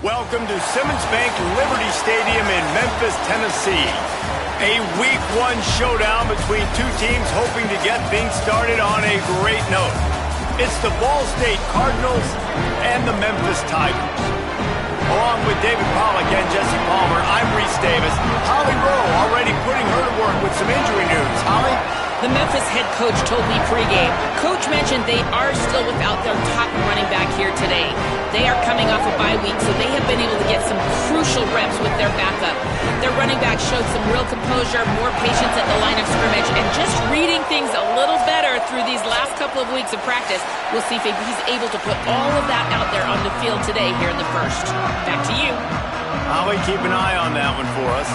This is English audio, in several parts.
Welcome to Simmons Bank Liberty Stadium in Memphis, Tennessee. A Week 1 showdown between two teams hoping to get things started on a great note. It's the Ball State Cardinals and the Memphis Tigers. Along with David Pollack and Jesse Palmer, I'm Reese Davis. Holly Rowe already putting her to work with some injury news. Holly? The Memphis head coach told me pregame. Coach mentioned they are still without their top running back here today. They are coming off a bye week, so they have been able to get some crucial reps with their backup. Their running back showed some real composure, more patience at the line of scrimmage, and just reading things a little better through these last couple of weeks of practice. We'll see if he's able to put all of that out there on the field today here in the first. Back to you. Holly, keep an eye on that one for us.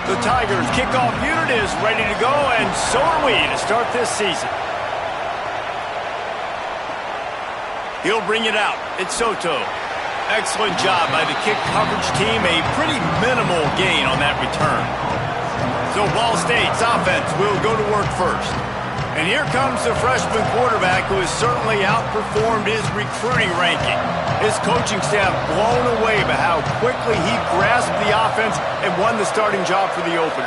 The Tigers kickoff unit is ready to go, and so are we to start this season. He'll bring it out. It's Soto. Excellent job by the kick coverage team. A pretty minimal gain on that return. So Ball State's offense will go to work first. And here comes the freshman quarterback who has certainly outperformed his recruiting ranking. His coaching staff blown away by how quickly he grasped the offense and won the starting job for the opener.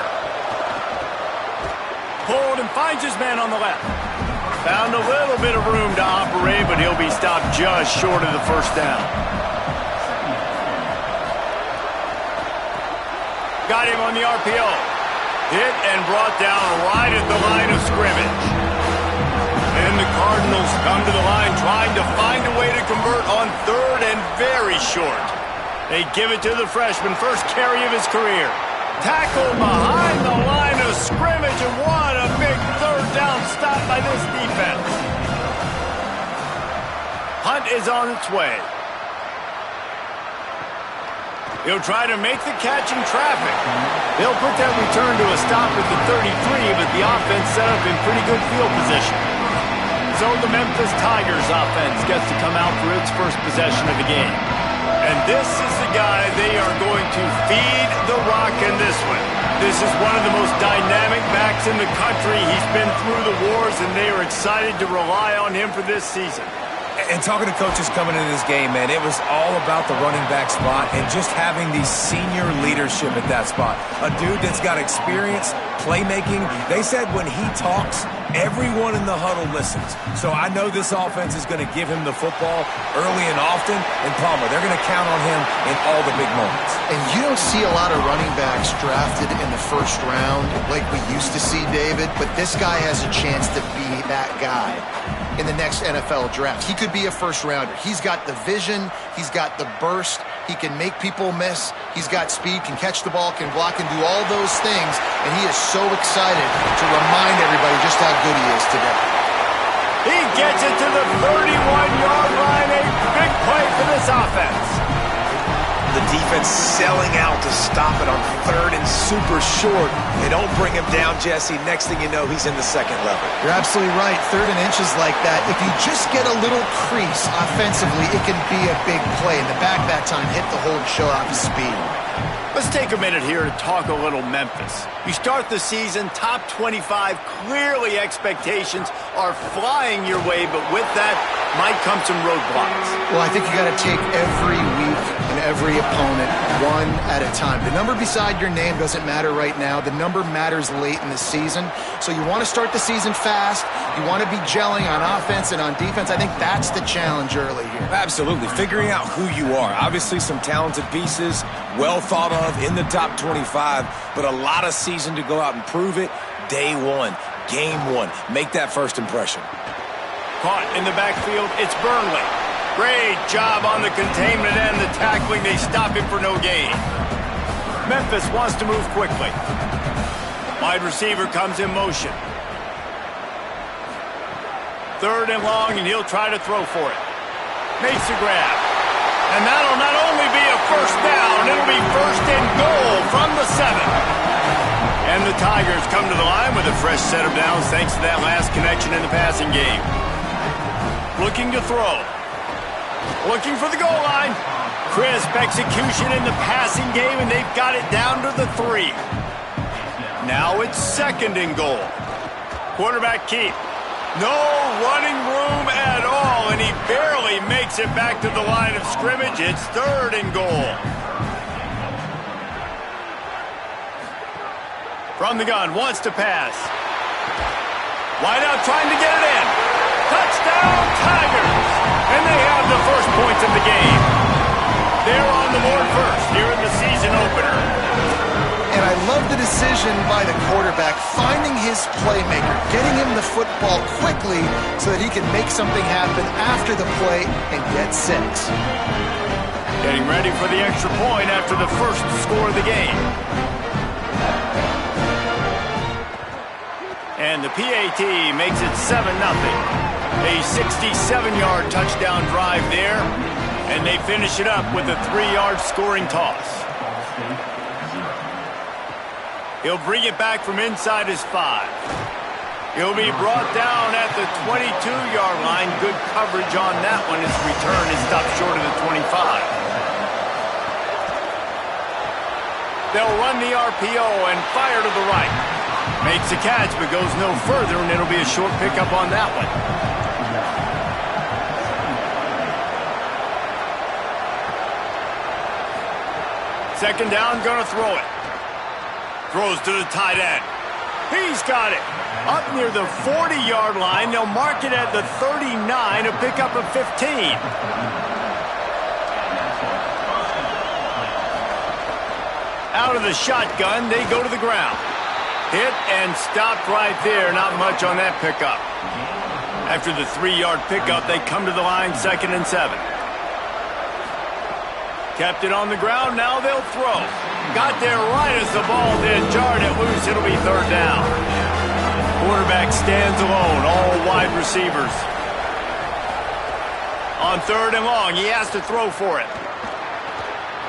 Pulled and finds his man on the left. Found a little bit of room to operate, but he'll be stopped just short of the first down. Got him on the RPO. Hit and brought down right at the line of scrimmage. And the Cardinals come to the line trying to find a way to convert on third and very short. They give it to the freshman, first carry of his career. Tackled behind the line of scrimmage, and what a big third down stop by this defense. Hunt is on its way. He'll try to make the catch in traffic. They'll put that return to a stop at the 33, but the offense set up in pretty good field position. So the Memphis Tigers offense gets to come out for its first possession of the game. And this is the guy they are going to feed the rock in this one. This is one of the most dynamic backs in the country. He's been through the wars, and they are excited to rely on him for this season. And talking to coaches coming into this game, man, it was all about the running back spot and just having the senior leadership at that spot. A dude that's got experience, playmaking. They said when he talks, everyone in the huddle listens. So I know this offense is going to give him the football early and often. And Palmer, they're going to count on him in all the big moments. And you don't see a lot of running backs drafted in the first round like we used to see, David. But this guy has a chance to be that guy in the next NFL draft. He could be a first-rounder. He's got the vision. He's got the burst. He can make people miss. He's got speed, can catch the ball, can block, and do all those things. And he is so excited to remind everybody just how good he is today. He gets it to the 31-yard line. A big play for this offense. The defense selling out to stop it on third and super short. They don't bring him down, Jesse. Next thing you know, he's in the second level. You're absolutely right. Third and inches like that, if you just get a little crease offensively, it can be a big play. And the back that time hit the hole and show off his speed. Let's take a minute here to talk a little Memphis. You start the season top 25. Clearly expectations are flying your way, but with that might come some roadblocks. Well, I think you got to take every week and every opponent one at a time. The number beside your name doesn't matter right now. The number matters late in the season. So you want to start the season fast. You want to be gelling on offense and on defense. I think that's the challenge early here. Absolutely. Figuring out who you are. Obviously some talented pieces, well thought of in the top 25, but a lot of season to go out and prove it. Day one, game one. Make that first impression. Caught in the backfield, it's Burnley. Great job on the containment and the tackling. They stop him for no gain. Memphis wants to move quickly. Wide receiver comes in motion. Third and long, and he'll try to throw for it. Makes the grab. And that'll not only be a first down, it'll be first and goal from the 7. And the Tigers come to the line with a fresh set of downs thanks to that last connection in the passing game. Looking to throw. Looking for the goal line. Crisp execution in the passing game, and they've got it down to the 3. Now it's 2nd and goal. Quarterback keep. No running room at all, and he barely makes it back to the line of scrimmage. It's 3rd and goal. From the gun, wants to pass. Wide out, trying to get it in. Touchdown, Tigers! And they have the first points of the game. They're on the board first here in the season opener. And I love the decision by the quarterback, finding his playmaker, getting him the football quickly so that he can make something happen after the play and get 6. Getting ready for the extra point after the first score of the game. And the PAT makes it 7-0. A 67-yard touchdown drive there, and they finish it up with a 3-yard scoring toss. He'll bring it back from inside his 5. He'll be brought down at the 22-yard line. Good coverage on that one. His return is stopped short of the 25. They'll run the RPO and fire to the right. Makes a catch, but goes no further, and it'll be a short pickup on that one. Second down, gonna throw it. Throws to the tight end. He's got it. Up near the 40-yard line. They'll mark it at the 39, a pickup of 15. Out of the shotgun, they go to the ground. Hit and stopped right there. Not much on that pickup. After the 3-yard pickup, they come to the line, 2nd and 7. Kept it on the ground, now they'll throw. Got there right as the ball did, jarred it loose, it'll be 3rd down. Quarterback stands alone, all wide receivers. On 3rd and long, he has to throw for it.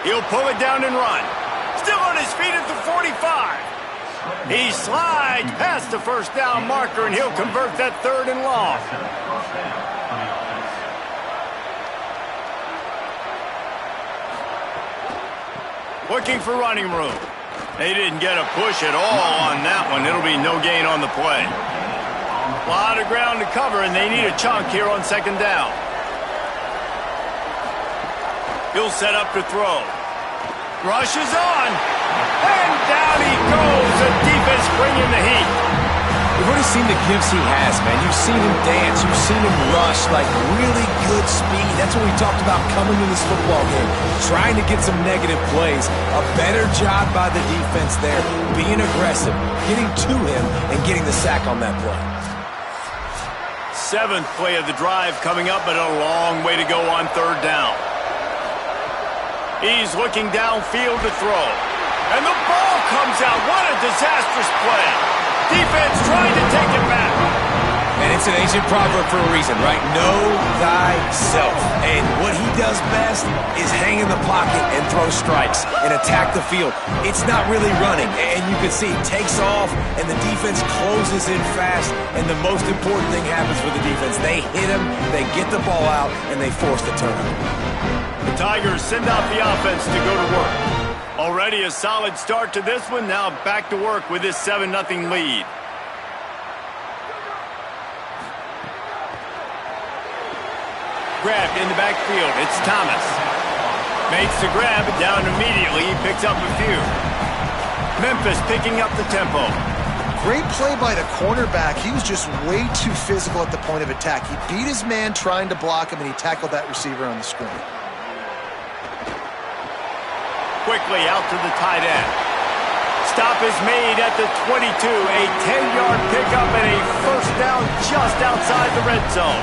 He'll pull it down and run. Still on his feet at the 45. He slides past the first down marker, and he'll convert that 3rd and long. Looking for running room. They didn't get a push at all on that one. It'll be no gain on the play. A lot of ground to cover, and they need a chunk here on 2nd down. He'll set up to throw. Rush is on. And down he goes. The defense bringing the heat. You've already seen the gifts he has, man. You've seen him dance. You've seen him rush, like really good speed. That's what we talked about coming to this football game. Trying to get some negative plays. A better job by the defense there. Being aggressive, getting to him, and getting the sack on that play. 7th play of the drive coming up, but a long way to go on 3rd down. He's looking downfield to throw. And the ball comes out. What a disastrous play. Defense trying to take it back. And it's an ancient proverb for a reason, right? Know thyself. And what he does best is hang in the pocket and throw strikes and attack the field. It's not really running. And you can see it takes off and the defense closes in fast. And the most important thing happens for the defense. They hit him, they get the ball out, and they force the turnover. The Tigers send out the offense to go to work. Already a solid start to this one. Now back to work with this 7-0 lead. Grabbed in the backfield. It's Thomas. Makes the grab, down immediately. He picks up a few. Memphis picking up the tempo. Great play by the cornerback. He was just way too physical at the point of attack. He beat his man trying to block him, and he tackled that receiver on the screen. Quickly out to the tight end. Stop is made at the 22. A 10-yard pickup and a first down just outside the red zone.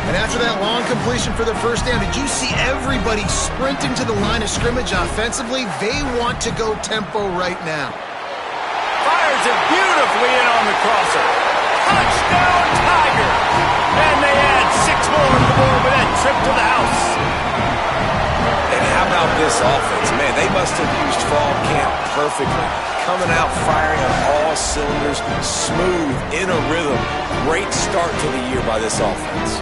And after that long completion for the first down, did you see everybody sprinting to the line of scrimmage offensively? They want to go tempo right now. Fires it beautifully in on the crosser. Touchdown, Tigers! And they add 6 more on the board with that trip to the house. And how about this offense? Man, they must have used fall camp perfectly. Coming out firing on all cylinders, smooth, in a rhythm. Great start to the year by this offense.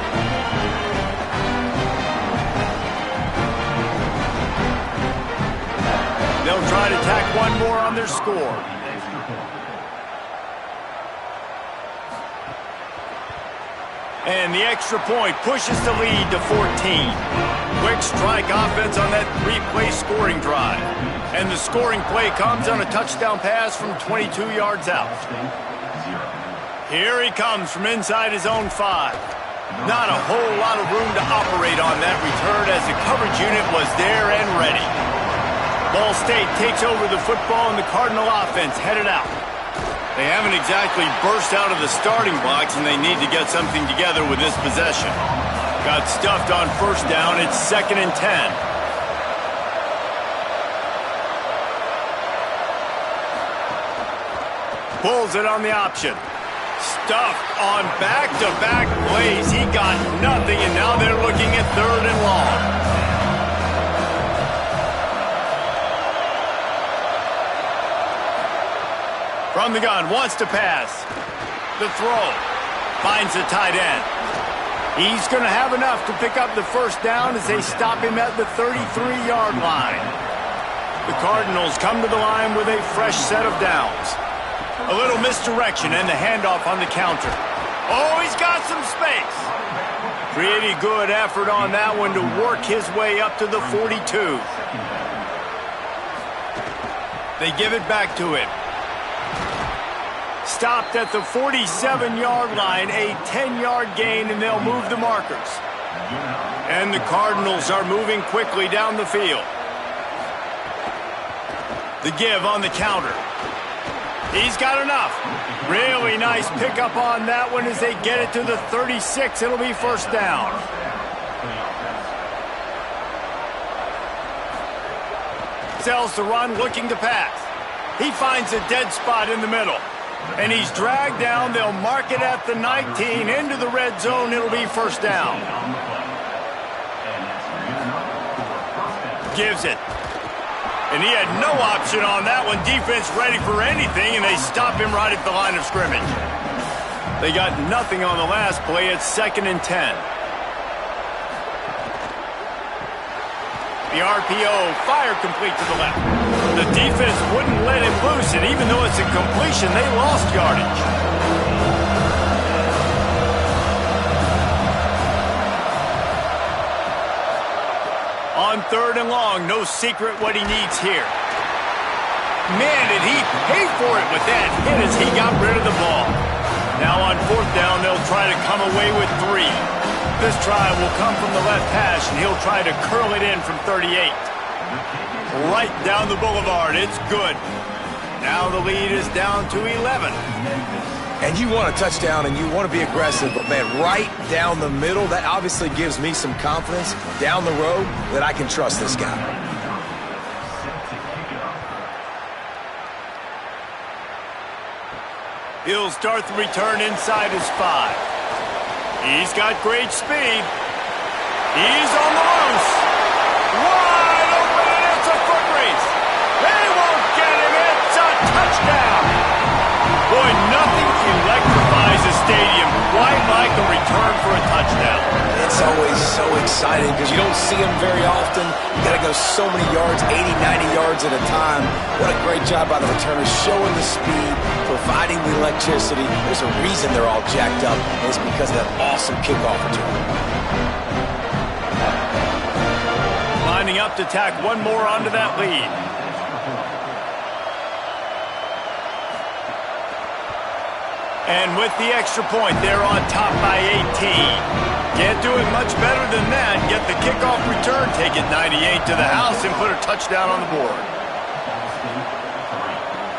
try to tack one more on their score. And the extra point pushes the lead to 14. Quick strike offense on that three-play scoring drive. And the scoring play comes on a touchdown pass from 22 yards out. Here he comes from inside his own 5. Not a whole lot of room to operate on that return as the coverage unit was there and ready. Ball State takes over the football and the Cardinal offense headed out. They haven't exactly burst out of the starting blocks, and they need to get something together with this possession. Got stuffed on first down. It's 2nd and 10. Pulls it on the option. Stuffed on back-to-back plays. He got nothing, and now they're looking at 3rd and long. From the gun, wants to pass. The throw. Finds the tight end. He's going to have enough to pick up the first down as they stop him at the 33-yard line. The Cardinals come to the line with a fresh set of downs. A little misdirection and the handoff on the counter. Oh, he's got some space. Pretty good effort on that one to work his way up to the 42. They give it back to him. Stopped at the 47-yard line, a 10-yard gain, and they'll move the markers. And the Cardinals are moving quickly down the field. The give on the counter. He's got enough. Really nice pickup on that one as they get it to the 36. It'll be first down. Sells the run, looking to pass. He finds a dead spot in the middle. And he's dragged down. They'll mark it at the 19. Into the red zone. It'll be first down. Gives it. And he had no option on that one. Defense ready for anything, and they stop him right at the line of scrimmage. They got nothing on the last play. It's 2nd and 10. The RPO, fire complete to the left. The defense wouldn't let him loose, and even though it's a completion, they lost yardage. On 3rd and long, no secret what he needs here. Man, did he pay for it with that hit as he got rid of the ball. Now on 4th down, they'll try to come away with 3. This try will come from the left hash, and he'll try to curl it in from 38. Right down the boulevard. It's good. Now the lead is down to 11. And you want a touchdown and you want to be aggressive, but man, right down the middle, that obviously gives me some confidence down the road that I can trust this guy. He'll start the return inside his 5. He's got great speed. He's on the loose. Wide open, and it's a foot race. They won't get him. It's a touchdown. Boy, nothing electrifies a stadium quite like a return for a touchdown. It's always so exciting because you don't see them very often. You got to go so many yards, 80, 90 yards at a time. What a great job by the returners, showing the speed, providing the electricity. There's a reason they're all jacked up, and it's because of that awesome kickoff return. Lining up to tack one more onto that lead. And with the extra point, they're on top by 18. Can't do it much better than that. Get the kickoff return, take it 98 to the house, and put a touchdown on the board.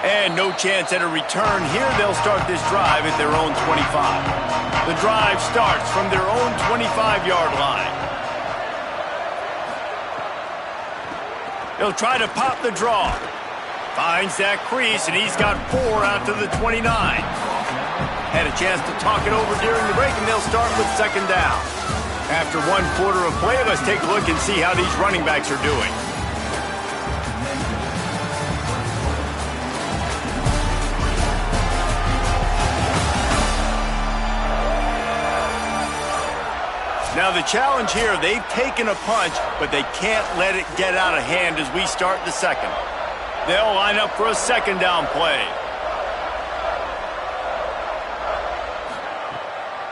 And no chance at a return here. They'll start this drive at their own 25. The drive starts from their own 25-yard line. He'll try to pop the draw. Finds that crease, and he's got 4 out to the 29. Had a chance to talk it over during the break, and they'll start with 2nd down. After 1 quarter of play, let's take a look and see how these running backs are doing. Now the challenge here, they've taken a punch, but they can't let it get out of hand as we start the second. They'll line up for a second down play.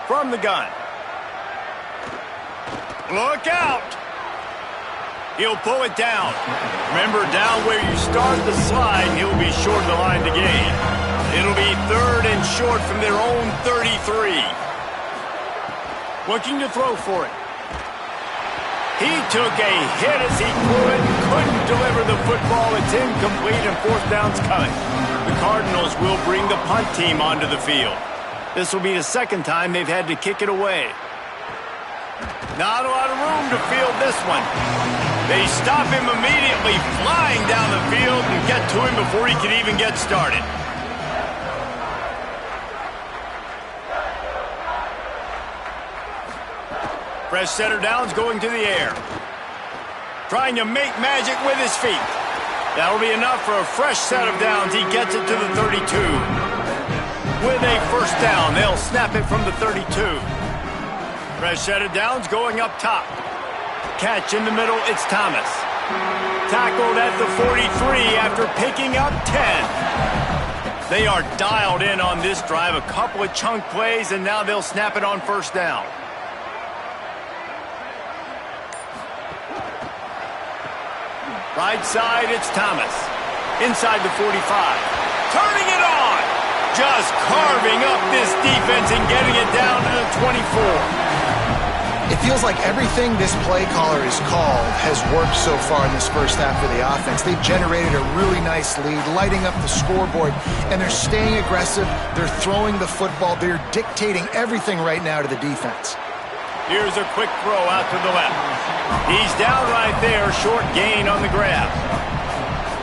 From the gun. Look out! He'll pull it down. Remember, down where you start the slide, he'll be short of the line to gain. It'll be 3rd and short from their own 33. Looking to throw for it. He took a hit as he couldn't deliver the football. It's incomplete and 4th down's coming. The Cardinals will bring the punt team onto the field. This will be the 2nd time they've had to kick it away. Not a lot of room to field this one. They stop him immediately, flying down the field and get to him before he can even get started. Fresh set of downs going to the air. Trying to make magic with his feet. That'll be enough for a fresh set of downs. He gets it to the 32. With a 1st down, they'll snap it from the 32. Fresh set of downs going up top. Catch in the middle, it's Thomas. Tackled at the 43 after picking up 10. They are dialed in on this drive. A couple of chunk plays, and now they'll snap it on 1st down. Right side, it's Thomas. Inside the 45. Turning it on! Just carving up this defense and getting it down to the 24. It feels like everything this play caller has called has worked so far in this first half of the offense. They've generated a really nice lead, lighting up the scoreboard, and they're staying aggressive. They're throwing the football. They're dictating everything right now to the defense. Here's a quick throw out to the left. He's down right there, short gain on the grab.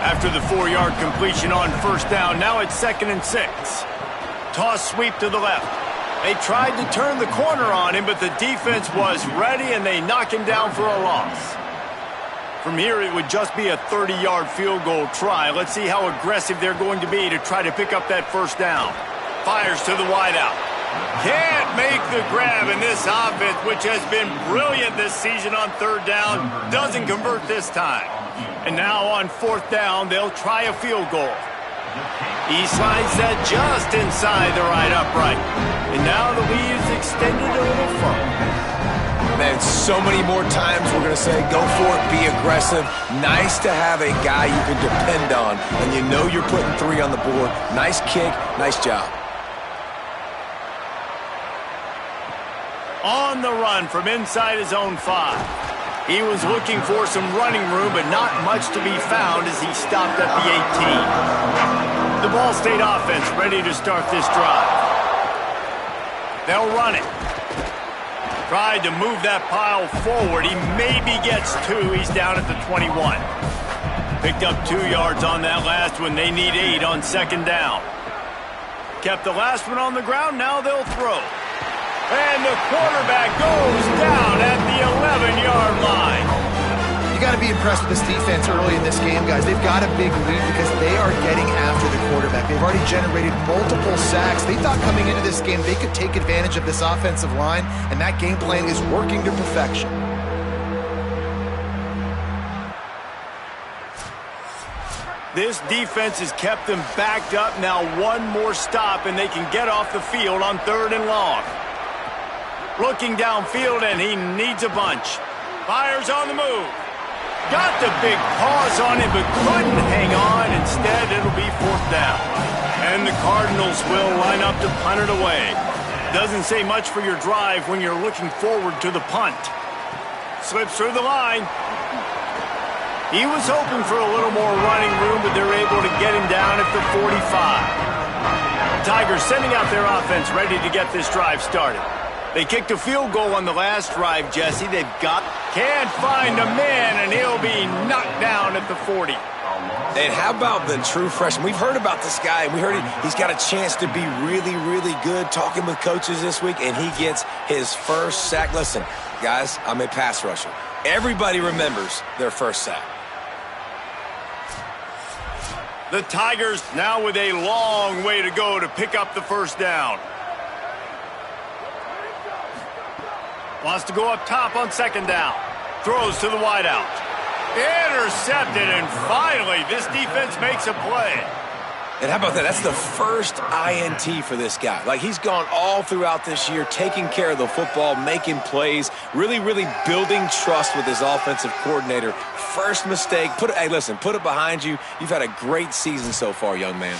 After the 4-yard completion on 1st down, now it's 2nd and 6. Toss sweep to the left. They tried to turn the corner on him, but the defense was ready, and they knock him down for a loss. From here, it would just be a 30-yard field goal try. Let's see how aggressive they're going to be to try to pick up that 1st down. Fires to the wideout. Can't make the grab, in this offense, which has been brilliant this season on 3rd down, doesn't convert this time. And now on 4th down, they'll try a field goal. He slides that just inside the right upright. And now the lead is extended a little further. Man, so many more times we're going to say, go for it, be aggressive. Nice to have a guy you can depend on, and you know you're putting 3 on the board. Nice kick, nice job. On the run from inside his own 5. He was looking for some running room, but not much to be found as he stopped at the 18. The Ball State offense ready to start this drive. They'll run it. Tried to move that pile forward. He maybe gets 2. He's down at the 21. Picked up 2 yards on that last one. They need 8 on 2nd down. Kept the last one on the ground. Now they'll throw. And the quarterback goes down at the 11-yard line. You got to be impressed with this defense early in this game, guys. They've got a big lead because they are getting after the quarterback. They've already generated multiple sacks. They thought coming into this game they could take advantage of this offensive line, and that game plan is working to perfection. This defense has kept them backed up. Now one more stop, and they can get off the field on 3rd and long. Looking downfield, and he needs a bunch. Fires on the move. Got the big paws on him, but couldn't hang on. Instead, it'll be 4th down. And the Cardinals will line up to punt it away. Doesn't say much for your drive when you're looking forward to the punt. Slips through the line. He was hoping for a little more running room, but they're able to get him down at the 45. Tigers sending out their offense ready to get this drive started. They kicked a field goal on the last drive, Jesse. Can't find a man, and he'll be knocked down at the 40. And how about the true freshman? We've heard about this guy, and we heard he's got a chance to be really, really good. Talking with coaches this week, and he gets his first sack. Listen, guys, I'm a pass rusher. Everybody remembers their first sack. The Tigers now with a long way to go to pick up the 1st down. Wants to go up top on 2nd down. Throws to the wideout. Intercepted, and finally, this defense makes a play. And how about that? That's the first INT for this guy. Like, he's gone all throughout this year, taking care of the football, making plays, really building trust with his offensive coordinator. First mistake. Hey, listen, put it behind you. You've had a great season so far, young man.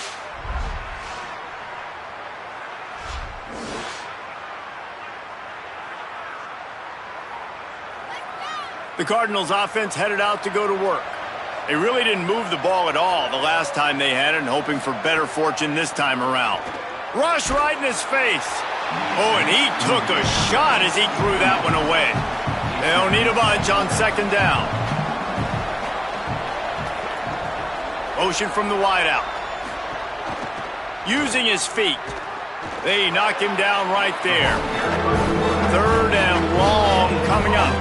The Cardinals offense headed out to go to work. They really didn't move the ball at all the last time they had it, and hoping for better fortune this time around. Rush right in his face. Oh, and he took a shot as he threw that one away. They don't need a bunch on second down. Motion from the wideout. Using his feet. They knock him down right there. Third and long coming up.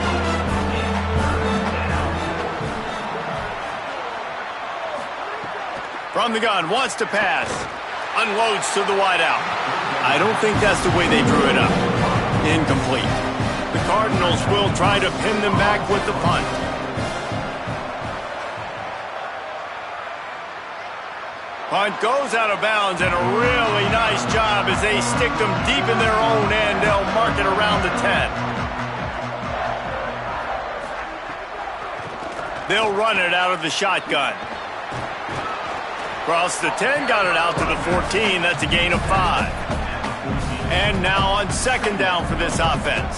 From the gun, wants to pass. Unloads to the wideout. I don't think that's the way they drew it up. Incomplete. The Cardinals will try to pin them back with the punt. Punt goes out of bounds, and a really nice job as they stick them deep in their own end. They'll mark it around the 10. They'll run it out of the shotgun. Across the 10, got it out to the 14. That's a gain of 5. And now on second down for this offense.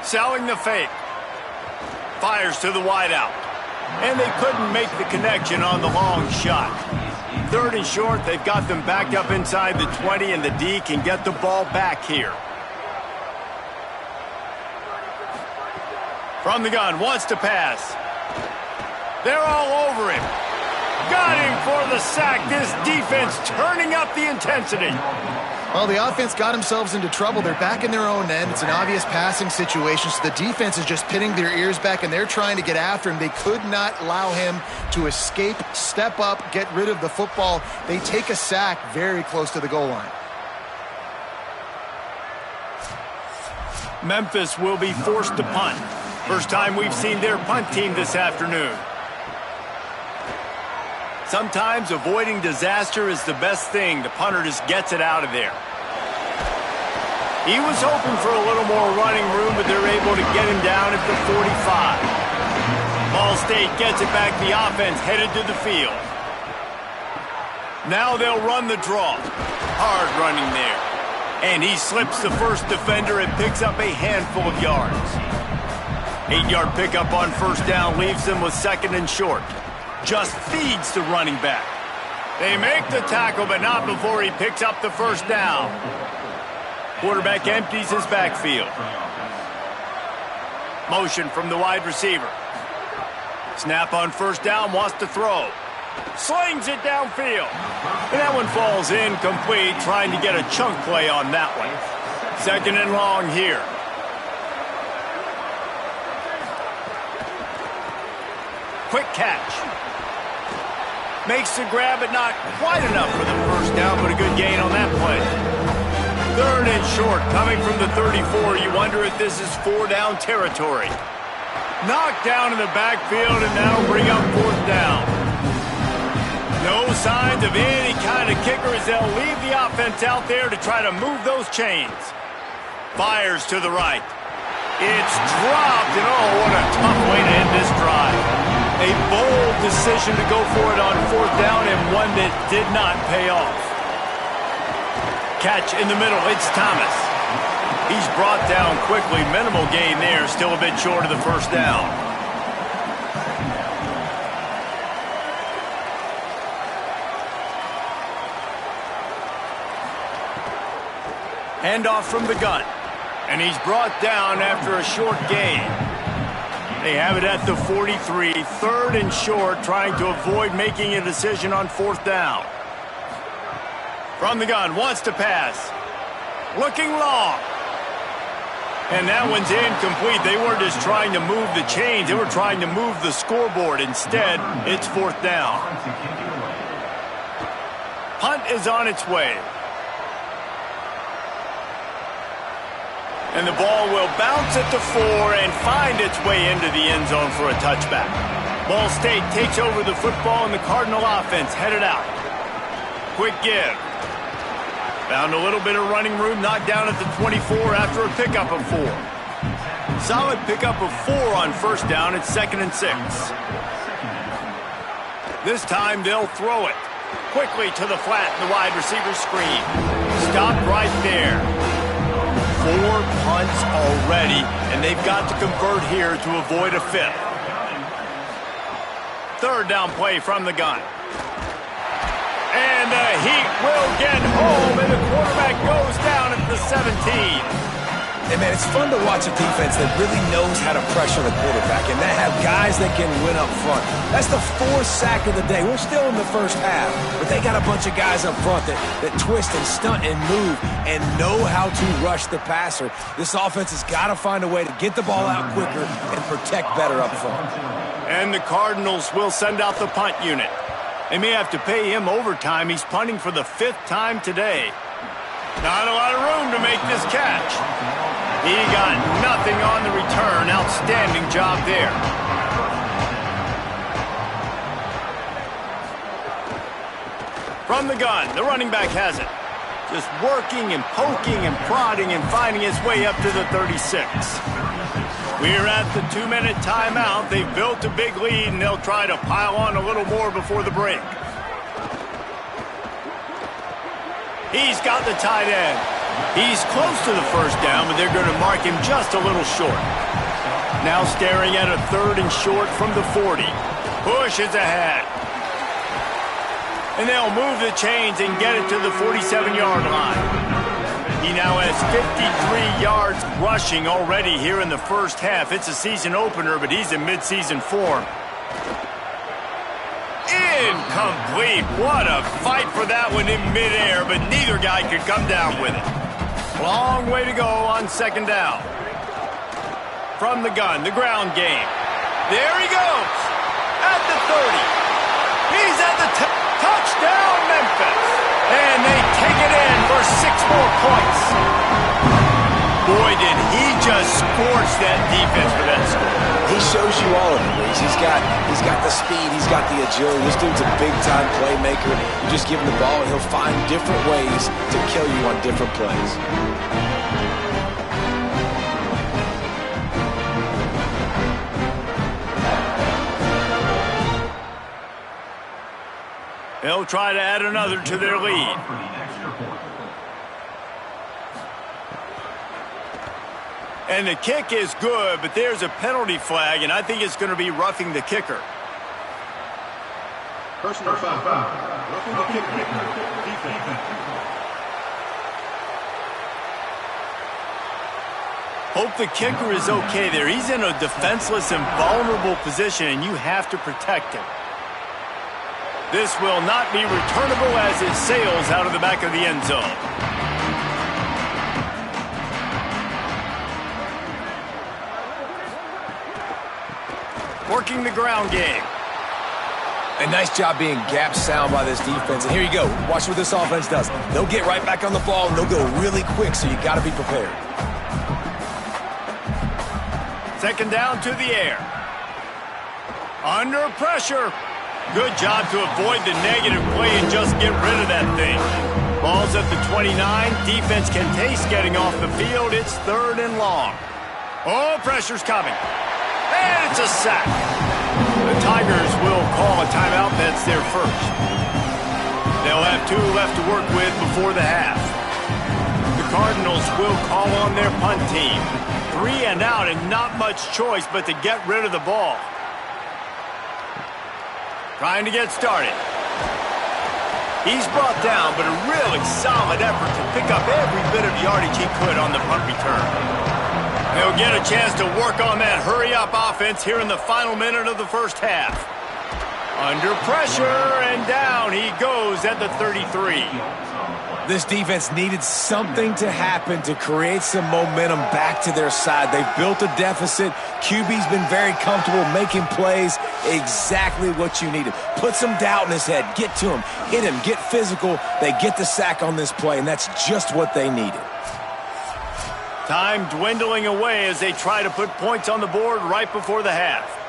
Selling the fake. Fires to the wideout. And they couldn't make the connection on the long shot. Third and short, they've got them back up inside the 20, and the D can get the ball back here. From the gun, wants to pass. They're all over him. Got him for the sack. This defense turning up the intensity. Well, the offense got themselves into trouble. They're back in their own end. It's an obvious passing situation, so the defense is just pinning their ears back, and they're trying to get after him. They could not allow him to escape, step up, get rid of the football. They take a sack very close to the goal line. Memphis will be forced to punt. First time we've seen their punt team this afternoon. Sometimes avoiding disaster is the best thing. The punter just gets it out of there. He was hoping for a little more running room, but they're able to get him down at the 45. Ball State gets it back. The offense headed to the field. Now they'll run the draw. Hard running there. And he slips the first defender and picks up a handful of yards. 8-yard pickup on first down leaves them with second and short. Just feeds the running back. They make the tackle, but not before he picks up the first down. Quarterback empties his backfield. Motion from the wide receiver. Snap on first down, wants to throw. Slings it downfield. And that one falls incomplete, trying to get a chunk play on that one. Second and long here. Quick catch. Makes the grab, but not quite enough for the first down, but a good gain on that play. Third and short, coming from the 34. You wonder if this is 4-down territory. Knocked down in the backfield, and that'll bring up fourth down. No signs of any kind of kicker as they'll leave the offense out there to try to move those chains. Fires to the right. It's dropped, and oh, what a tough way to end this drive. A bold decision to go for it on fourth down, and one that did not pay off. Catch in the middle, it's Thomas. He's brought down quickly. Minimal gain there, still a bit short of the first down. Handoff from the gun, and he's brought down after a short gain. They have it at the 43, third and short, trying to avoid making a decision on fourth down. From the gun, wants to pass. Looking long. And that one's incomplete. They weren't just trying to move the chains, they were trying to move the scoreboard. Instead, it's fourth down. Punt is on its way. And the ball will bounce at the 4 and find its way into the end zone for a touchback. Ball State takes over the football and the Cardinal offense headed out. Quick give. Found a little bit of running room, knocked down at the 24 after a pickup of 4. Solid pickup of 4 on first down. It's 2nd and 6. This time they'll throw it. Quickly to the flat, the wide receiver screen. Stopped right there. 4 punts already, and they've got to convert here to avoid a 5th. 3rd down play from the gun. And the heat will get home, and the quarterback goes down at the 17. Hey, man, it's fun to watch a defense that really knows how to pressure the quarterback and that have guys that can win up front. That's the 4th sack of the day. We're still in the first half, but they got a bunch of guys up front that twist and stunt and move and know how to rush the passer. This offense has got to find a way to get the ball out quicker and protect better up front. And the Cardinals will send out the punt unit. They may have to pay him overtime. He's punting for the 5th time today. Not a lot of room to make this catch. He got nothing on the return. Outstanding job there. From the gun, the running back has it. Just working and poking and prodding and finding his way up to the 36. We're at the 2-minute timeout. They've built a big lead, and they'll try to pile on a little more before the break. He's got the tight end. He's close to the first down, but they're going to mark him just a little short. Now staring at a 3rd and short from the 40. Push is ahead. And they'll move the chains and get it to the 47-yard line. He now has 53 yards rushing already here in the first half. It's a season opener, but he's in midseason form. Incomplete. What a fight for that one in midair, but neither guy could come down with it. Long way to go on 2nd down. From the gun, the ground game. There he goes. At the 30. He's at the touchdown, Memphis. And they take it in for 6 more points. Boy, did he just scorch that defense for that score. He shows you all of it, Reese. He's got the speed, he's got the agility. This dude's a big-time playmaker. You just give him the ball, and he'll find different ways to kill you on different plays. They'll try to add another to their lead. And the kick is good, but there's a penalty flag, and I think it's going to be roughing the kicker. Personal foul. Roughing the kicker. Defense. Hope the kicker is okay there. He's in a defenseless and vulnerable position, and you have to protect him. This will not be returnable as it sails out of the back of the end zone. Working the ground game. A nice job being gap sound by this defense. And here you go. Watch what this offense does. They'll get right back on the ball, and they'll go really quick, so you got to be prepared. 2nd down to the air. Under pressure. Good job to avoid the negative play and just get rid of that thing. Ball's at the 29. Defense can taste getting off the field. It's 3rd and long. Oh, pressure's coming. And it's a sack. The Tigers will call a timeout. That's their first. They'll have 2 left to work with before the half. The Cardinals will call on their punt team. 3 and out, and not much choice but to get rid of the ball. Trying to get started. He's brought down, but a really solid effort to pick up every bit of yardage he could on the punt return. They'll get a chance to work on that hurry-up offense here in the final minute of the first half. Under pressure, and down he goes at the 33. This defense needed something to happen to create some momentum back to their side. They've built a deficit. QB's been very comfortable making plays. Exactly what you needed. Put some doubt in his head. Get to him. Hit him. Get physical. They get the sack on this play, and that's just what they needed. Time dwindling away as they try to put points on the board right before the half.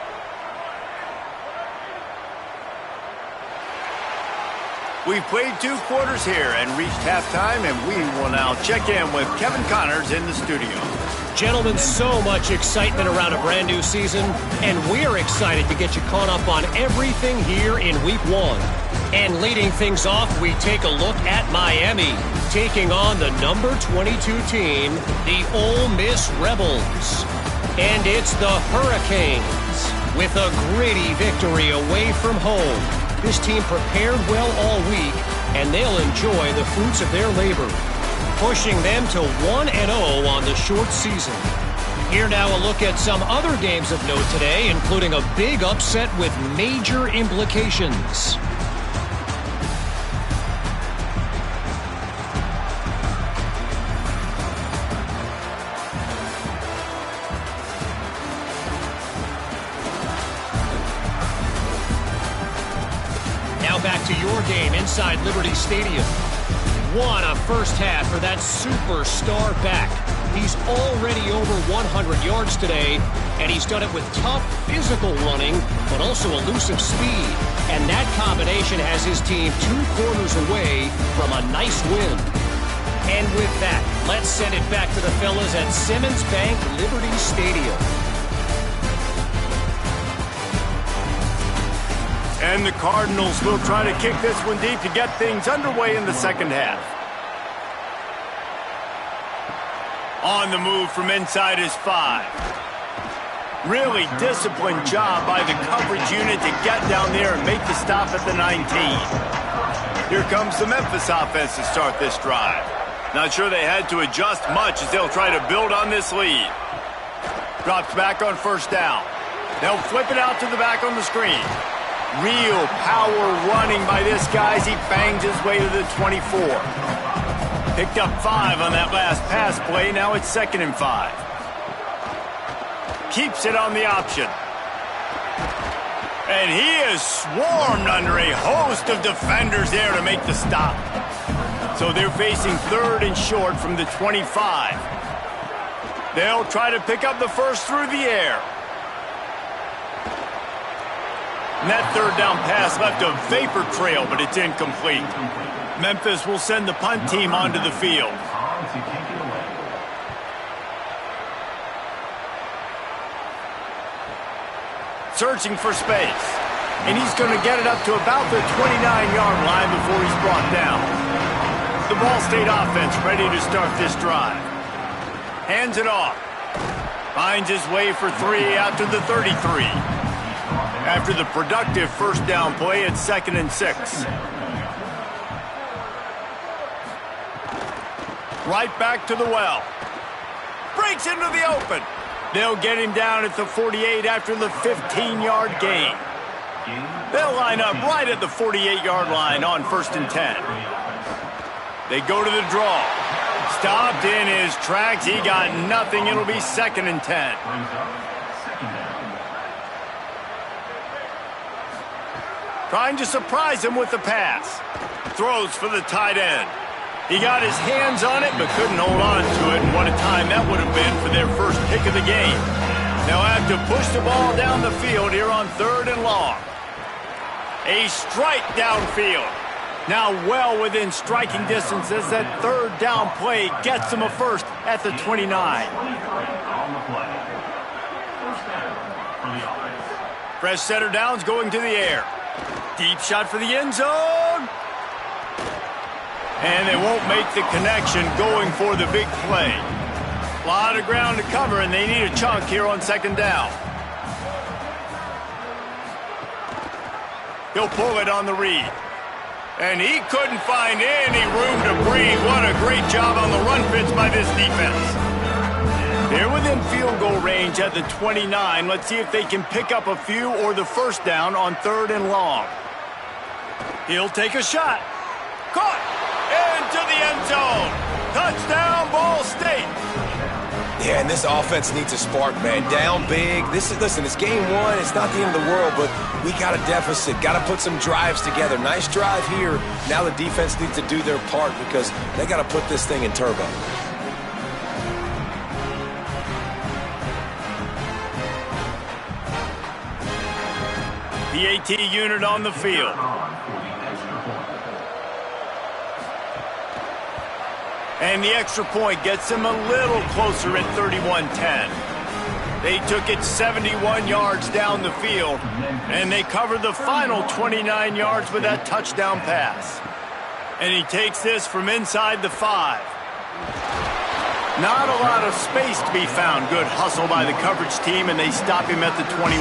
We've played 2 quarters here and reached halftime, and we will now check in with Kevin Connors in the studio. Gentlemen, so much excitement around a brand new season, and we're excited to get you caught up on everything here in Week 1. And leading things off, we take a look at Miami, taking on the number 22 team, the Ole Miss Rebels. And it's the Hurricanes with a gritty victory away from home. This team prepared well all week, and they'll enjoy the fruits of their labor, pushing them to 1-0 on the short season. Here now a look at some other games of note today, including a big upset with major implications. Back to your game inside Liberty Stadium. What a first half for that superstar back. He's already over 100 yards today, and he's done it with tough physical running, but also elusive speed. And that combination has his team 2 quarters away from a nice win. And with that, let's send it back to the fellas at Simmons Bank Liberty Stadium. And the Cardinals will try to kick this one deep to get things underway in the second half. On the move from inside is 5. Really disciplined job by the coverage unit to get down there and make the stop at the 19. Here comes the Memphis offense to start this drive. Not sure they had to adjust much as they'll try to build on this lead. Drops back on first down. They'll flip it out to the back on the screen. Real power running by this guy as he bangs his way to the 24. Picked up 5 on that last pass play. Now it's 2nd and 5. Keeps it on the option. And he is swarmed under a host of defenders there to make the stop. So they're facing 3rd and short from the 25. They'll try to pick up the first through the air. And that 3rd down pass left a vapor trail, but it's incomplete. Memphis will send the punt team onto the field. Searching for space. And he's going to get it up to about the 29-yard line before he's brought down. The Ball State offense ready to start this drive. Hands it off. Finds his way for 3 out to the 33. After the productive first down play, it's 2nd and 6. Right back to the well. Breaks into the open. They'll get him down at the 48 after the 15-yard gain. They'll line up right at the 48-yard line on 1st and 10. They go to the draw. Stopped in his tracks. He got nothing. It'll be 2nd and 10. Trying to surprise him with the pass. Throws for the tight end. He got his hands on it, but couldn't hold on to it. And what a time that would have been for their first pick of the game. They'll have to push the ball down the field here on 3rd and long. A strike downfield. Now well within striking distance as that 3rd down play gets him a first at the 29. Fresh setter downs going to the air. Deep shot for the end zone. And they won't make the connection going for the big play. A lot of ground to cover, and they need a chunk here on 2nd down. He'll pull it on the read. And he couldn't find any room to breathe. What a great job on the run fits by this defense. They're within field goal range at the 29. Let's see if they can pick up a few or the first down on 3rd and long. He'll take a shot. Caught! Into the end zone. Touchdown, Ball State. Yeah, and this offense needs a spark, man. Down big. Listen, it's game 1. It's not the end of the world, but we got a deficit. Got to put some drives together. Nice drive here. Now the defense needs to do their part because they got to put this thing in turbo. PAT unit on the field. And the extra point gets them a little closer at 31-10. They took it 71 yards down the field, and they covered the final 29 yards with that touchdown pass. And he takes this from inside the 5. Not a lot of space to be found. Good hustle by the coverage team, and they stop him at the 21.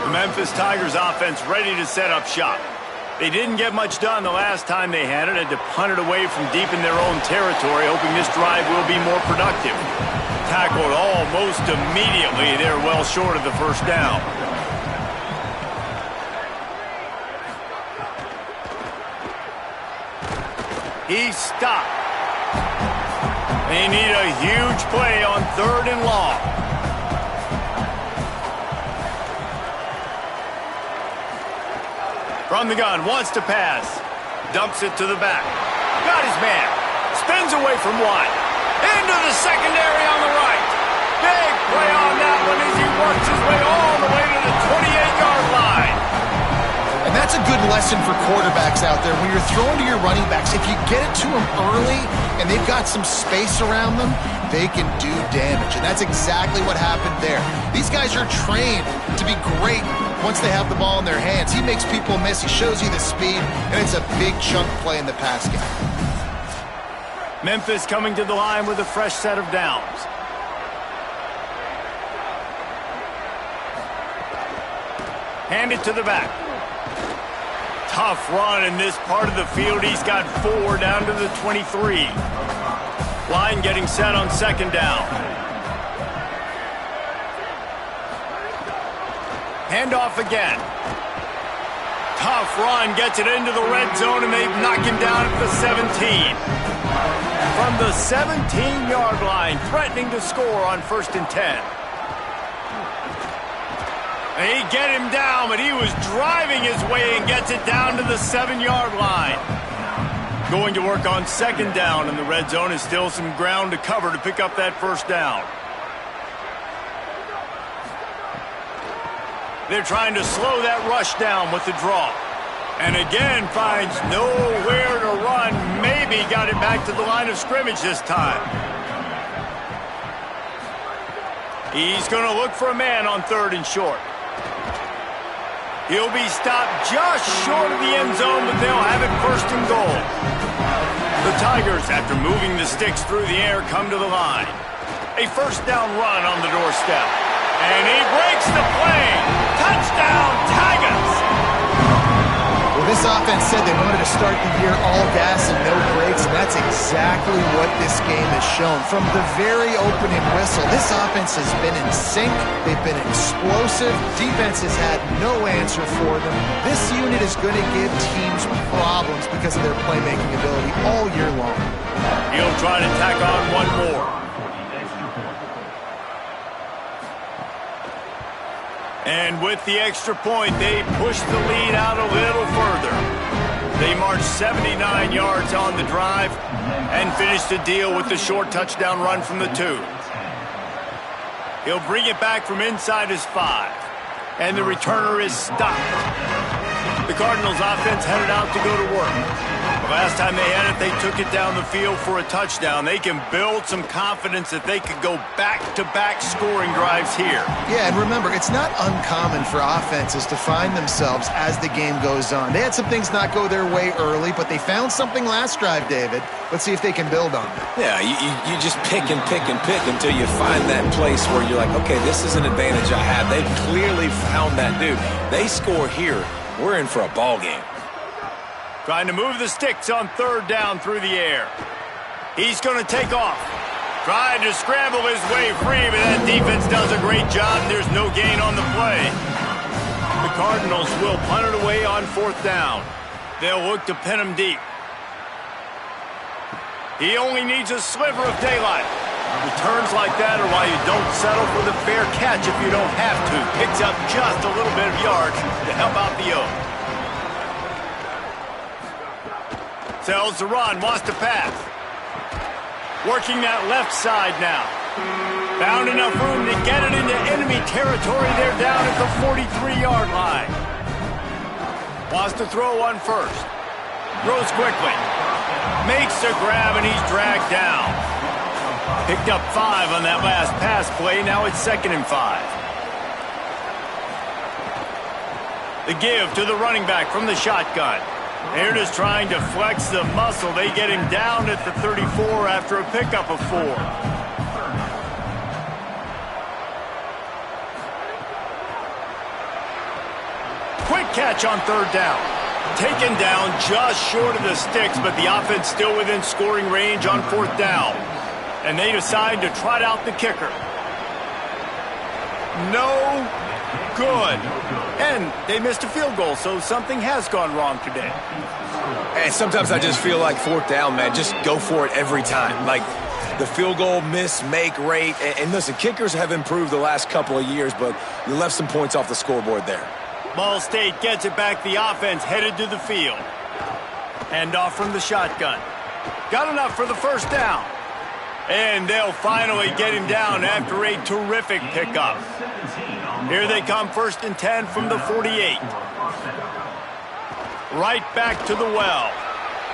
The Memphis Tigers offense ready to set up shop. They didn't get much done the last time they had it. Had to punt it away from deep in their own territory, hoping this drive will be more productive. Tackled almost immediately. They're well short of the first down. He stopped. They need a huge play on 3rd and long. From the gun, wants to pass. Dumps it to the back. Got his man. Spins away from one. Into the secondary on the right. Big play on that one as he works his way all the way to the 28-yard line. And that's a good lesson for quarterbacks out there. When you're throwing to your running backs, if you get it to them early and they've got some space around them, they can do damage. And that's exactly what happened there. These guys are trained to be great once they have the ball in their hands. He makes people miss. He shows you the speed, and it's a big chunk play in the pass game. Memphis coming to the line with a fresh set of downs. Hand it to the back. Tough run in this part of the field. He's got 4 down to the 23. Line getting set on 2nd down. Handoff again. Tough run, gets it into the red zone, and they knock him down at the 17. From the 17-yard line, threatening to score on 1st and 10. They get him down, but he was driving his way and gets it down to the 7-yard line. Going to work on 2nd down, and the red zone is still some ground to cover to pick up that 1st down. They're trying to slow that rush down with the draw. And again finds nowhere to run. Maybe got it back to the line of scrimmage this time. He's going to look for a man on 3rd and short. He'll be stopped just short of the end zone, but they'll have it 1st and goal. The Tigers, after moving the sticks through the air, come to the line. A 1st down run on the doorstep. And he breaks the play. Touchdown, Tigers! Well, this offense said they wanted to start the year all gas and no brakes, and that's exactly what this game has shown. From the very opening whistle, this offense has been in sync. They've been explosive. Defense has had no answer for them. This unit is going to give teams problems because of their playmaking ability all year long. He'll try to tack on one more. And with the extra point, they push the lead out a little further. They march 79 yards on the drive and finish the deal with the short touchdown run from the 2. He'll bring it back from inside his 5. And the returner is stopped. The Cardinals offense headed out to go to work. The last time they had it, they took it down the field for a touchdown. They can build some confidence that they could go back-to-back scoring drives here. Yeah, and remember, it's not uncommon for offenses to find themselves as the game goes on. They had some things not go their way early, but they found something last drive, David. Let's see if they can build on it. Yeah, you just pick and pick and pick until you find that place where you're like, okay, this is an advantage I have. They've clearly found that dude. They score here. We're in for a ball game. Trying to move the sticks on 3rd down through the air. He's going to take off. Trying to scramble his way free, but that defense does a great job. There's no gain on the play. The Cardinals will punt it away on 4th down. They'll look to pin him deep. He only needs a sliver of daylight. Returns like that are why you don't settle for the fair catch if you don't have to. Picks up just a little bit of yards to help out the O. Tells to run, wants to pass. Working that left side now. Found enough room to get it into enemy territory. They're down at the 43-yard line. Wants to throw one first. Throws quickly. Makes the grab, and he's dragged down. Picked up 5 on that last pass play. Now it's 2nd and 5. The give to the running back from the shotgun. They're just trying to flex the muscle. They get him down at the 34 after a pickup of 4. Quick catch on 3rd down. Taken down just short of the sticks, but the offense still within scoring range on 4th down. And they decide to trot out the kicker. No good. And they missed a field goal, so something has gone wrong today. And sometimes I just feel like 4th down, man, just go for it every time. Like the field goal miss-make rate. And listen, kickers have improved the last couple of years, but you left some points off the scoreboard there. Ball State gets it back. The offense headed to the field. Hand off from the shotgun. Got enough for the 1st down. And they'll finally get him down after a terrific pickup. Here they come, 1st and 10 from the 48. Right back to the well.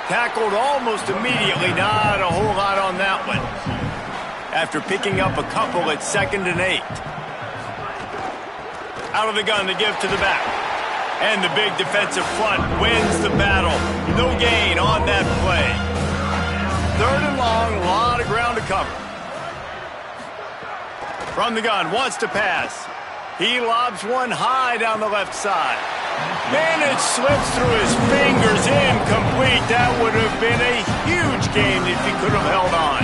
Tackled almost immediately. Not a whole lot on that one. After picking up a couple at 2nd and 8. Out of the gun, the give to the back. And the big defensive front wins the battle. No gain on that play. 3rd and long, a lot of ground to cover. From the gun, wants to pass. He lobs one high down the left side. Man, it slips through his fingers, incomplete. That would have been a huge game if he could have held on.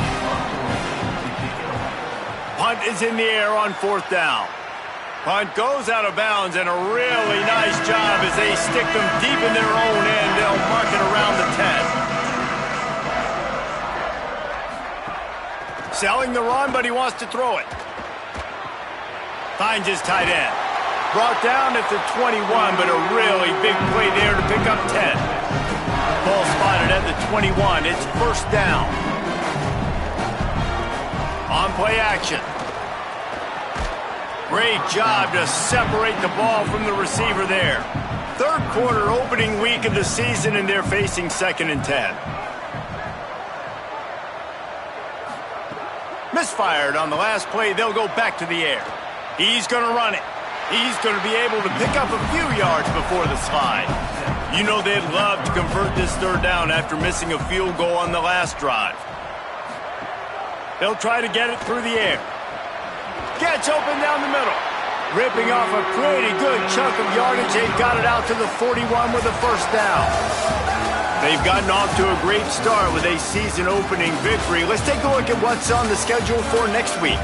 Punt is in the air on 4th down. Punt goes out of bounds, and a really nice job as they stick them deep in their own end. They'll mark it around the 10. Selling the run, but he wants to throw it. Finds his tight end. Brought down at the 21, but a really big play there to pick up 10. Ball spotted at the 21. It's 1st down. On play action. Great job to separate the ball from the receiver there. 3rd quarter, opening week of the season, and they're facing 2nd and 10. Misfired on the last play. They'll go back to the air. He's going to run it. He's going to be able to pick up a few yards before the slide. You know they'd love to convert this 3rd down after missing a field goal on the last drive. They'll try to get it through the air. Gets open down the middle. Ripping off a pretty good chunk of yardage. They've got it out to the 41 with a 1st down. They've gotten off to a great start with a season-opening victory. Let's take a look at what's on the schedule for next week.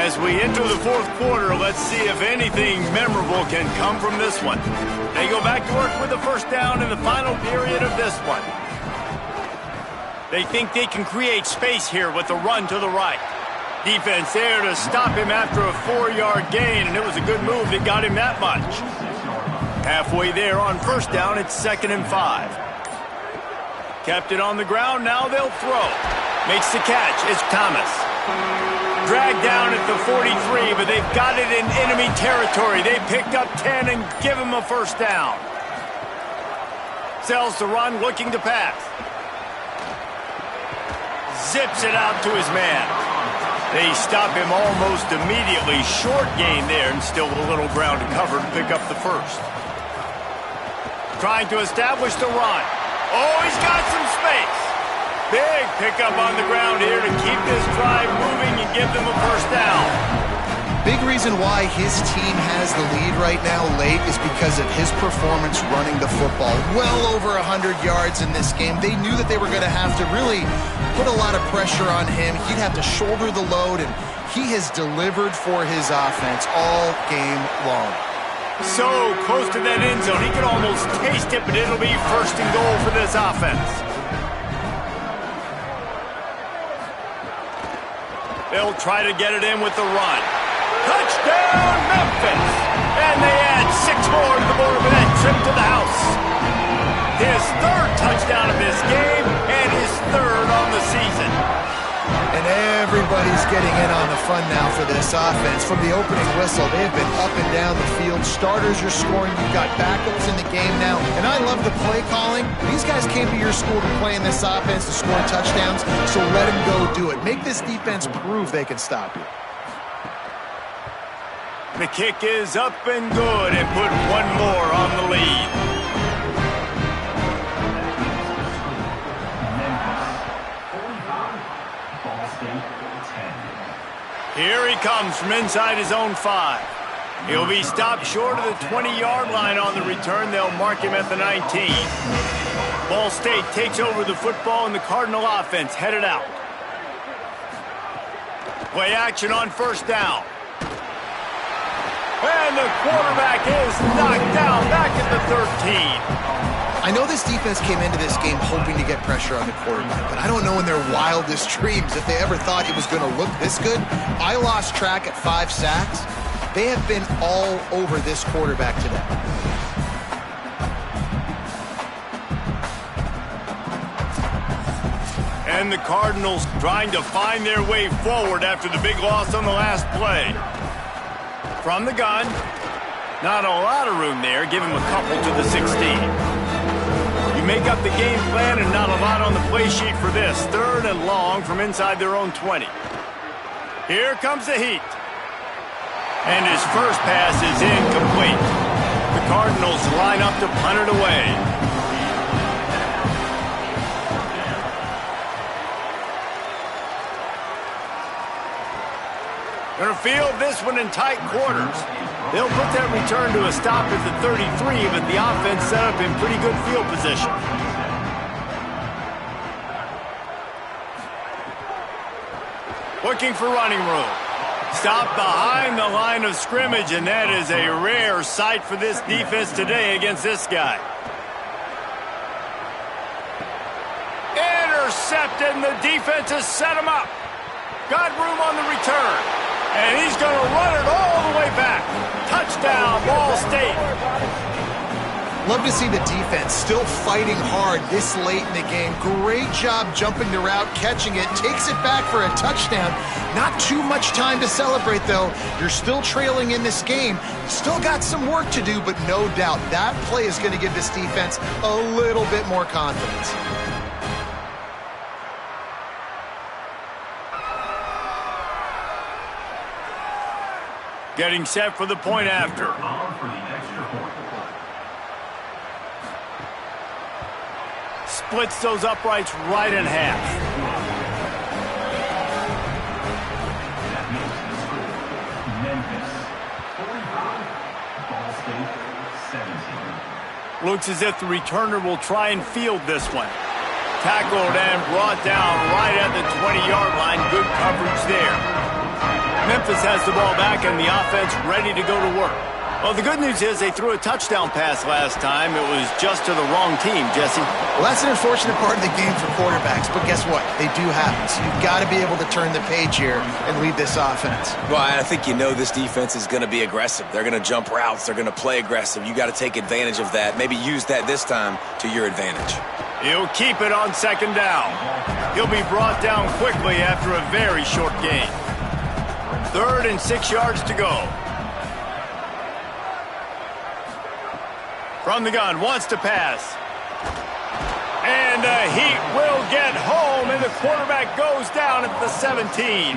As we enter the 4th quarter, let's see if anything memorable can come from this one. They go back to work with the 1st down in the final period of this one. They think they can create space here with the run to the right. Defense there to stop him after a 4-yard gain, and it was a good move that got him that much. Halfway there on 1st down, it's 2nd and 5. Kept it on the ground, now they'll throw. Makes the catch, it's Thomas. Dragged down at the 43, but they've got it in enemy territory. They picked up 10 and give him a 1st down. Sells the run, looking to pass. Zips it out to his man. They stop him almost immediately. Short gain there, and still a little ground to cover to pick up the 1st. Trying to establish the run. Oh, he's got some space. Big pickup on the ground here to keep this drive moving and give them a 1st down. Big reason why his team has the lead right now late is because of his performance running the football. Well over 100 yards in this game. They knew that they were going to have to really put a lot of pressure on him. He'd have to shoulder the load, and he has delivered for his offense all game long. So close to that end zone. He could almost taste it, but it'll be 1st and goal for this offense. They'll try to get it in with the run. Touchdown, Memphis! And they add 6 more to the board with that trip to the house. His third touchdown of this game and his third on the season. And everybody's getting in on the fun now for this offense. From the opening whistle, they have been up and down the field. Starters are scoring. You've got backups in the game now. And I love the play calling. These guys came to your school to play in this offense to score touchdowns, so let them go do it. Make this defense prove they can stop you. The kick is up and good and put one more on the lead. Here he comes from inside his own 5. He'll be stopped short of the 20-yard line on the return. They'll mark him at the 19. Ball State takes over the football and the Cardinal offense headed out. Play action on first down. And the quarterback is knocked down back at the 13. I know this defense came into this game hoping to get pressure on the quarterback, but I don't know in their wildest dreams if they ever thought it was going to look this good. I lost track at 5 sacks. They have been all over this quarterback today. And the Cardinals trying to find their way forward after the big loss on the last play. From the gun, not a lot of room there. Give him a couple to the 16. You make up the game plan and not a lot on the play sheet for this. Third and long from inside their own 20. Here comes the heat. And his first pass is incomplete. The Cardinals line up to punt it away. Gonna field this one in tight quarters. They'll put that return to a stop at the 33, but the offense set up in pretty good field position. Looking for running room. Stop behind the line of scrimmage, and that is a rare sight for this defense today against this guy. Intercepted, and the defense has set him up. Got room on the return. And he's going to run it all the way back. Touchdown, Ball State. Love to see the defense still fighting hard this late in the game. Great job jumping the route, catching it, takes it back for a touchdown. Not too much time to celebrate, though. You're still trailing in this game. Still got some work to do, but no doubt that play is going to give this defense a little bit more confidence. Getting set for the point after. Splits those uprights right in half. Memphis, looks as if the returner will try and field this one. Tackled and brought down right at the 20-yard line. Good coverage there. Memphis has the ball back and the offense ready to go to work. Well, the good news is they threw a touchdown pass last time. It was just to the wrong team, Jesse. Well, that's an unfortunate part of the game for quarterbacks, but guess what? They do happen. So you've got to be able to turn the page here and lead this offense. Well, I think you know this defense is going to be aggressive. They're going to jump routes. They're going to play aggressive. You got to take advantage of that. Maybe use that this time to your advantage. He'll keep it on second down. He'll be brought down quickly after a very short gain. 3rd and 6 yards to go. From the gun, wants to pass. And the Heat will get home, and the quarterback goes down at the 17.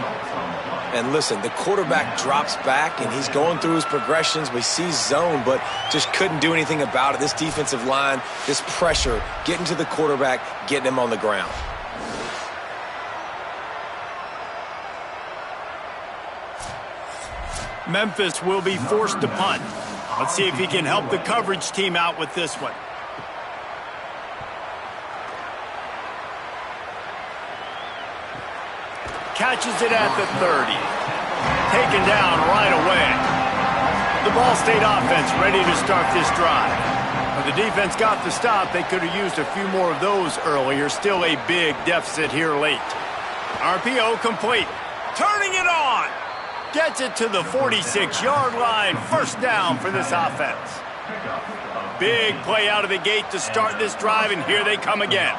And listen, the quarterback drops back, and he's going through his progressions. We see zone, but just couldn't do anything about it. This defensive line, this pressure, getting to the quarterback, getting him on the ground. Memphis will be forced to punt. Let's see if he can help the coverage team out with this one. Catches it at the 30. Taken down right away. The Ball State offense ready to start this drive. When the defense got the stop, they could have used a few more of those earlier. Still a big deficit here late. RPO complete. Turning it on. Gets it to the 46-yard line. First down for this offense. Big play out of the gate to start this drive, and here they come again.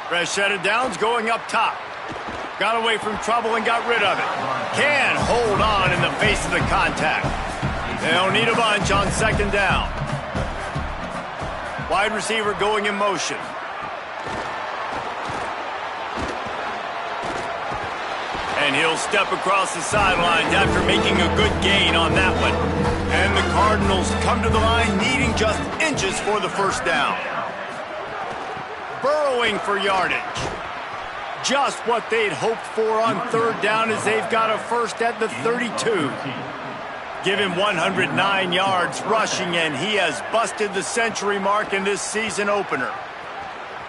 Fresh set of downs going up top. Got away from trouble and got rid of it. Can hold on in the face of the contact. They'll need a bunch on second down. Wide receiver going in motion. And he'll step across the sidelines after making a good gain on that one. And the Cardinals come to the line needing just inches for the first down. Burrowing for yardage. Just what they'd hoped for on third down as they've got a first at the 32. Give him 109 yards rushing, and he has busted the century mark in this season opener.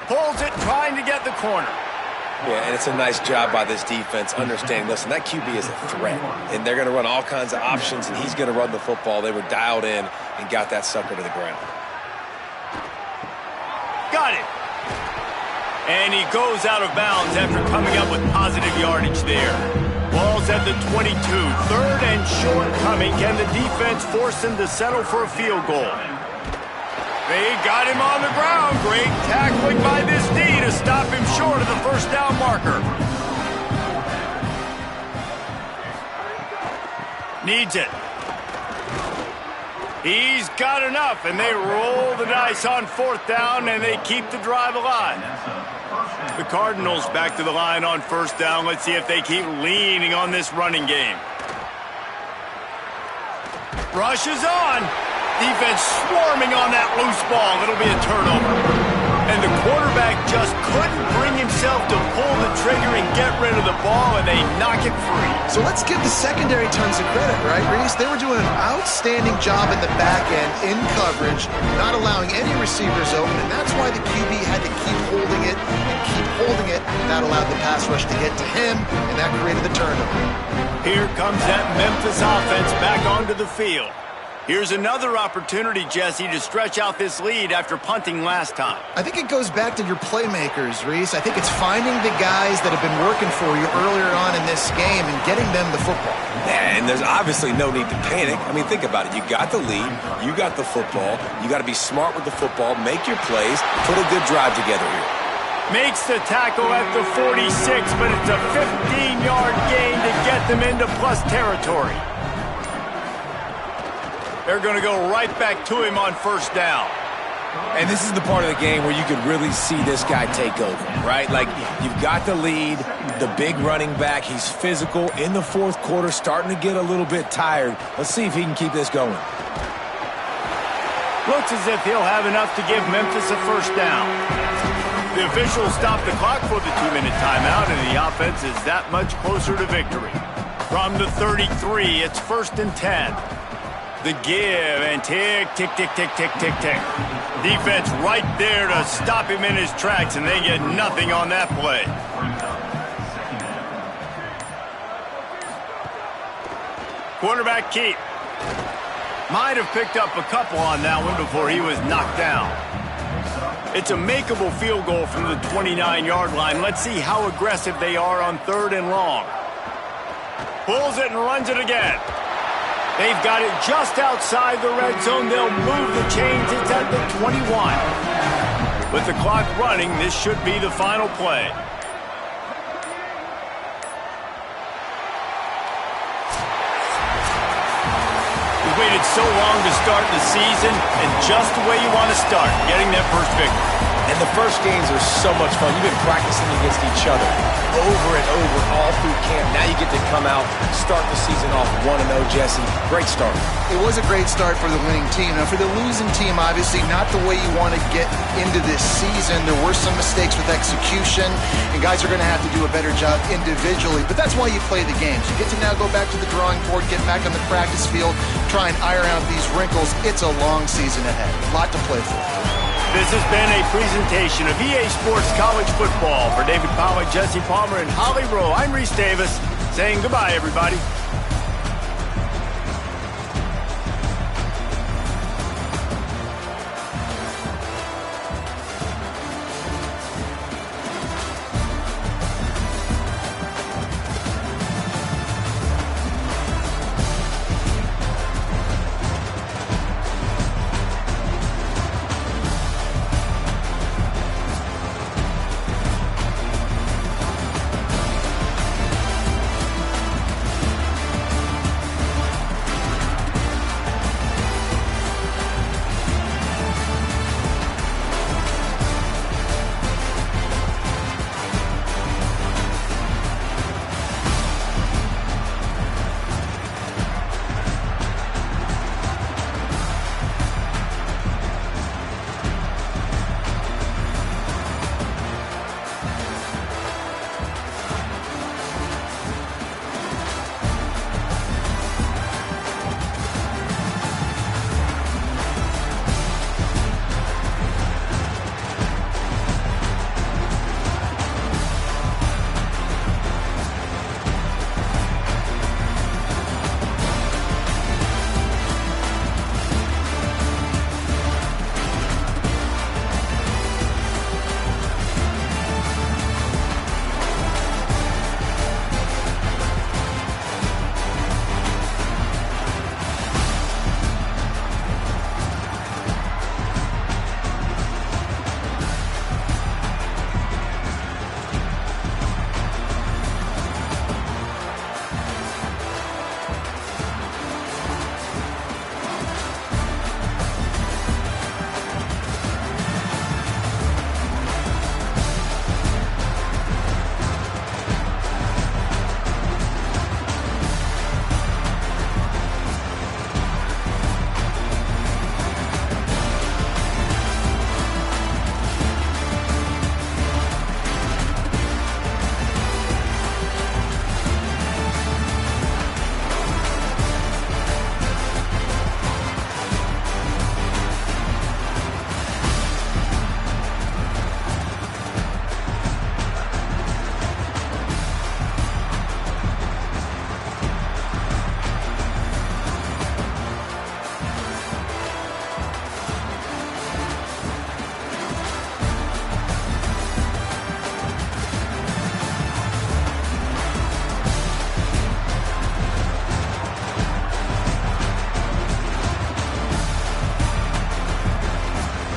Pulls it, trying to get the corner. Yeah, and it's a nice job by this defense understanding, listen, that QB is a threat, and they're going to run all kinds of options, and he's going to run the football. They were dialed in and got that sucker to the ground. Got it. And he goes out of bounds after coming up with positive yardage there. Ball's at the 22. Third and short coming. Can the defense force him to settle for a field goal? They got him on the ground. Great tackling by this D to stop him short of the first down marker. Needs it. He's got enough, and they roll the dice on fourth down, and they keep the drive alive. The Cardinals back to the line on first down. Let's see if they keep leaning on this running game. Rush is on. Defense swarming on that loose ball. It'll be a turnover. And the quarterback just couldn't bring himself to pull the trigger and get rid of the ball, and they knock it free. So let's give the secondary tons of credit, right, Reese? They were doing an outstanding job in the back end, in coverage, not allowing any receivers open, and that's why the QB had to keep holding it and keep holding it. That allowed the pass rush to get to him, and that created the turnover. Here comes that Memphis offense back onto the field. Here's another opportunity, Jesse, to stretch out this lead after punting last time. I think it goes back to your playmakers, Reese. I think it's finding the guys that have been working for you earlier on in this game and getting them the football. And there's obviously no need to panic. I mean, think about it. You got the lead. You got the football. You got to be smart with the football. Make your plays. Put a good drive together here. Makes the tackle at the 46, but it's a 15-yard gain to get them into plus territory. They're going to go right back to him on first down. And this is the part of the game where you could really see this guy take over, right? Like, you've got the lead, the big running back. He's physical in the fourth quarter, starting to get a little bit tired. Let's see if he can keep this going. Looks as if he'll have enough to give Memphis a first down. The officials stop the clock for the 2-minute timeout, and the offense is that much closer to victory. From the 33, it's first and 10. The give, and tick, tick, tick, tick, tick, tick, tick. Defense right there to stop him in his tracks, and they get nothing on that play. Quarterback keep. Might have picked up a couple on that one before he was knocked down. It's a makeable field goal from the 29-yard line. Let's see how aggressive they are on third and long. Pulls it and runs it again. They've got it just outside the red zone. They'll move the chains. It's at the 21. With the clock running, this should be the final play. You waited so long to start the season, and just the way you want to start, getting that first victory. And the first games are so much fun. You've been practicing against each other over and over all through camp. Now you get to come out, start the season off 1-0, Jesse. Great start. It was a great start for the winning team. Now, for the losing team, obviously not the way you want to get into this season. There were some mistakes with execution, and guys are going to have to do a better job individually. But that's why you play the games. You get to now go back to the drawing board, get back on the practice field, try and iron out these wrinkles. It's a long season ahead. A lot to play for. This has been a presentation of EA Sports College Football. For David Pollack, Jesse Palmer, and Holly Rowe, I'm Reese Davis saying goodbye, everybody.